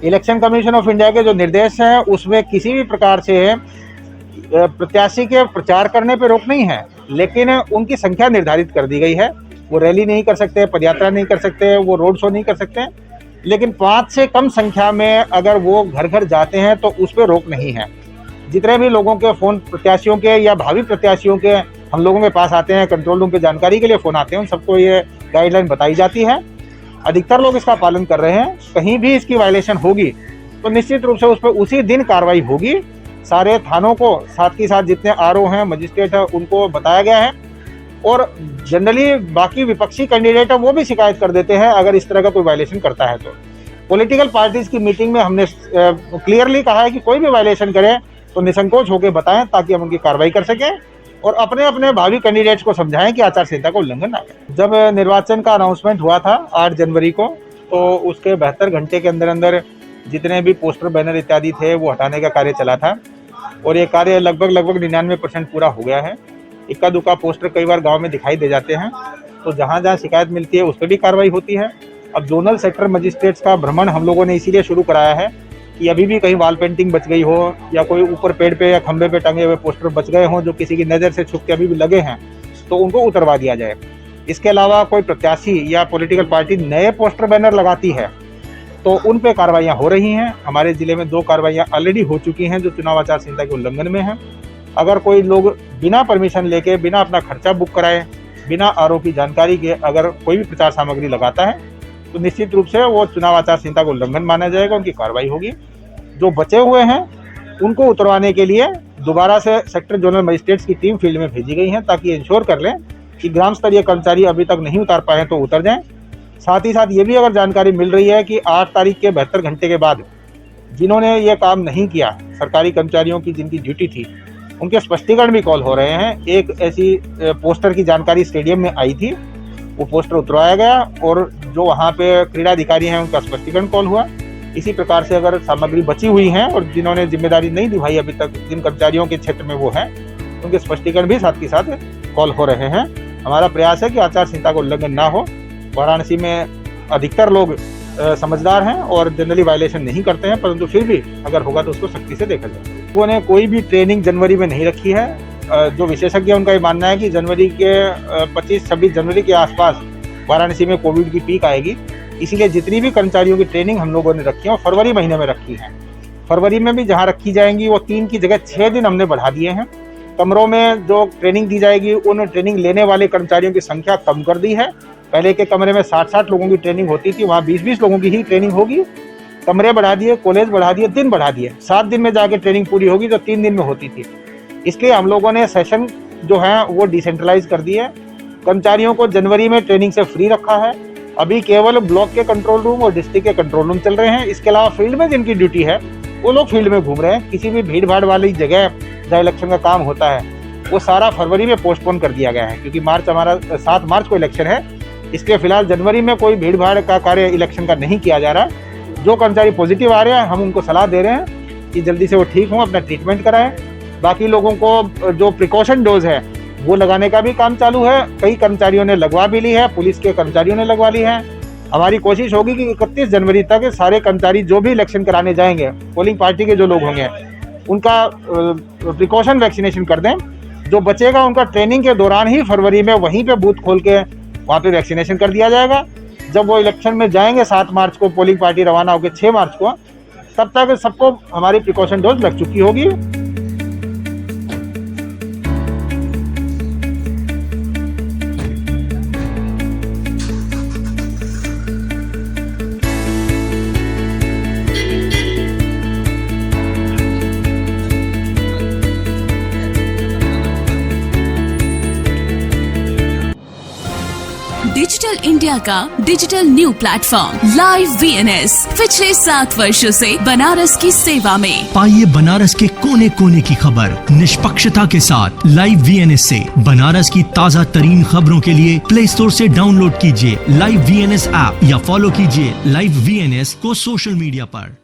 Election commission of India के जो निर्देश हैं उसमें किसी भी प्रकार से प्रत्याशी के प्रचार करने पे रोक नहीं है, लेकिन उनकी संख्या निर्धारित कर दी गई है। वो रैली नहीं कर सकते, पदयात्रा नहीं कर सकते, वो रोड शो नहीं कर सकते, लेकिन 5 से कम संख्या में अगर वो घर घर जाते हैं तो उस पर रोक नहीं है। जितने भी लोगों के फ़ोन प्रत्याशियों के या भावी प्रत्याशियों के हम लोगों के पास आते हैं, कंट्रोल रूम पे जानकारी के लिए फ़ोन आते हैं, उन सबको ये गाइडलाइन बताई जाती है। अधिकतर लोग इसका पालन कर रहे हैं। कहीं भी इसकी वायलेशन होगी तो निश्चित रूप से उस पर उसी दिन कार्रवाई होगी। सारे थानों को साथ ही साथ जितने आरओ हैं, मजिस्ट्रेट हैं, उनको बताया गया है। और जनरली बाकी विपक्षी कैंडिडेट है वो भी शिकायत कर देते हैं अगर इस तरह का कोई वायलेशन करता है तो। पॉलिटिकल पार्टीज की मीटिंग में हमने क्लियरली कहा है कि कोई भी वायलेशन करे तो निसंकोच होकर बताएं ताकि हम उनकी कार्रवाई कर सकें और अपने अपने भावी कैंडिडेट्स को समझाएं कि आचार संहिता का उल्लंघन ना करें। जब निर्वाचन का अनाउंसमेंट हुआ था 8 जनवरी को, तो उसके 72 घंटे के अंदर अंदर जितने भी पोस्टर बैनर इत्यादि थे वो हटाने का कार्य चला था और ये कार्य लगभग 99% पूरा हो गया है। इक्का दुक्का पोस्टर कई बार गांव में दिखाई दे जाते हैं, तो जहां जहां शिकायत मिलती है उस पर भी कार्रवाई होती है। अब जोनल सेक्टर मजिस्ट्रेट्स का भ्रमण हम लोगों ने इसीलिए शुरू कराया है कि अभी भी कहीं वॉल पेंटिंग बच गई हो या कोई ऊपर पेड़ पे या खंबे पे टंगे हुए पोस्टर बच गए हों जो किसी की नज़र से छुप के अभी भी लगे हैं, तो उनको उतरवा दिया जाए। इसके अलावा कोई प्रत्याशी या पॉलिटिकल पार्टी नए पोस्टर बैनर लगाती है तो उन पे कार्रवाइयाँ हो रही हैं। हमारे ज़िले में 2 कार्रवाइयाँ ऑलरेडी हो चुकी हैं जो चुनाव आचार संहिता के उल्लंघन में हैं। अगर कोई लोग बिना परमिशन लेके, बिना अपना खर्चा बुक कराए, बिना आरोप की जानकारी के अगर कोई भी प्रचार सामग्री लगाता है तो निश्चित रूप से वो चुनाव आचार संहिता का उल्लंघन माना जाएगा, उनकी कार्रवाई होगी। जो बचे हुए हैं उनको उतरवाने के लिए दोबारा से सेक्टर जोनल मजिस्ट्रेट्स की टीम फील्ड में भेजी गई है ताकि इंश्योर कर लें कि ग्राम स्तरीय कर्मचारी अभी तक नहीं उतार पाए तो उतर जाएं। साथ ही साथ ये भी अगर जानकारी मिल रही है कि 8 तारीख के 72 घंटे के बाद जिन्होंने ये काम नहीं किया, सरकारी कर्मचारियों की जिनकी ड्यूटी थी, उनके स्पष्टीकरण भी कॉल हो रहे हैं। एक ऐसी पोस्टर की जानकारी स्टेडियम में आई थी, वो पोस्टर उतरवाया गया और जो वहाँ पे क्रीड़ा अधिकारी हैं उनका स्पष्टीकरण कॉल हुआ। इसी प्रकार से अगर सामग्री बची हुई है और जिन्होंने जिम्मेदारी नहीं निभाई अभी तक, जिन कर्मचारियों के क्षेत्र में वो है, उनके स्पष्टीकरण भी साथ के साथ कॉल हो रहे हैं। हमारा प्रयास है कि आचार संहिता का उल्लंघन ना हो। वाराणसी में अधिकतर लोग समझदार हैं और जनरली वायलेशन नहीं करते हैं, परंतु फिर भी अगर होगा तो उसको सख्ती से देखा जाए। लोगों ने कोई भी ट्रेनिंग जनवरी में नहीं रखी है। जो विशेषज्ञ उनका ये मानना है कि जनवरी के 25-26 जनवरी के आसपास वाराणसी में कोविड की पीक आएगी, इसीलिए जितनी भी कर्मचारियों की ट्रेनिंग हम लोगों ने रखी है और फरवरी महीने में रखी है। फरवरी में भी जहाँ रखी जाएंगी वो 3 की जगह 6 दिन हमने बढ़ा दिए हैं। कमरों में जो ट्रेनिंग दी जाएगी उन ट्रेनिंग लेने वाले कर्मचारियों की संख्या कम कर दी है। पहले के कमरे में 60-60 लोगों की ट्रेनिंग होती थी, वहाँ 20-20 लोगों की ही ट्रेनिंग होगी। कमरे बढ़ा दिए, कॉलेज बढ़ा दिए, दिन बढ़ा दिए। 7 दिन में जाके ट्रेनिंग पूरी होगी जो 3 दिन में होती थी। इसलिए हम लोगों ने सेशन जो है वो डिसेंट्रलाइज कर दिए। कर्मचारियों को जनवरी में ट्रेनिंग से फ्री रखा है। अभी केवल ब्लॉक के कंट्रोल रूम और डिस्ट्रिक्ट के कंट्रोल रूम चल रहे हैं। इसके अलावा फील्ड में जिनकी ड्यूटी है वो लोग फील्ड में घूम रहे हैं। किसी भी भीड़ भाड़ वाली जगह जहाँ इलेक्शन का काम होता है वो सारा फरवरी में पोस्टपोन कर दिया गया है, क्योंकि हमारा 7 मार्च को इलेक्शन है। इसलिए फिलहाल जनवरी में कोई भीड़ भाड़ का कार्य इलेक्शन का नहीं किया जा रहा। जो कर्मचारी पॉजिटिव आ रहे हैं हम उनको सलाह दे रहे हैं कि जल्दी से वो ठीक हों, अपना ट्रीटमेंट कराएं। बाकी लोगों को जो प्रिकॉशन डोज है वो लगाने का भी काम चालू है। कई कर्मचारियों ने लगवा भी ली है, पुलिस के कर्मचारियों ने लगवा ली है। हमारी कोशिश होगी कि 31 जनवरी तक सारे कर्मचारी जो भी इलेक्शन कराने जाएंगे, पोलिंग पार्टी के जो लोग होंगे, उनका प्रिकॉशन वैक्सीनेशन कर दें। जो बचेगा उनका ट्रेनिंग के दौरान ही फरवरी में वहीं पे बूथ खोल के वहाँ पे वैक्सीनेशन कर दिया जाएगा। जब वो इलेक्शन में जाएंगे 7 मार्च को, पोलिंग पार्टी रवाना होकर 6 मार्च को, तब तक सबको हमारी प्रिकॉशन डोज लग चुकी होगी। डिजिटल इंडिया का digital new platform live VNS पिछले 7 वर्षों से बनारस की सेवा में। पाइए बनारस के कोने कोने की खबर निष्पक्षता के साथ लाइव वीएनएस से। बनारस की ताज़ा तरीन खबरों के लिए प्ले स्टोर से डाउनलोड कीजिए लाइव वीएनएस ऐप या फॉलो कीजिए लाइव वीएनएस को सोशल मीडिया पर।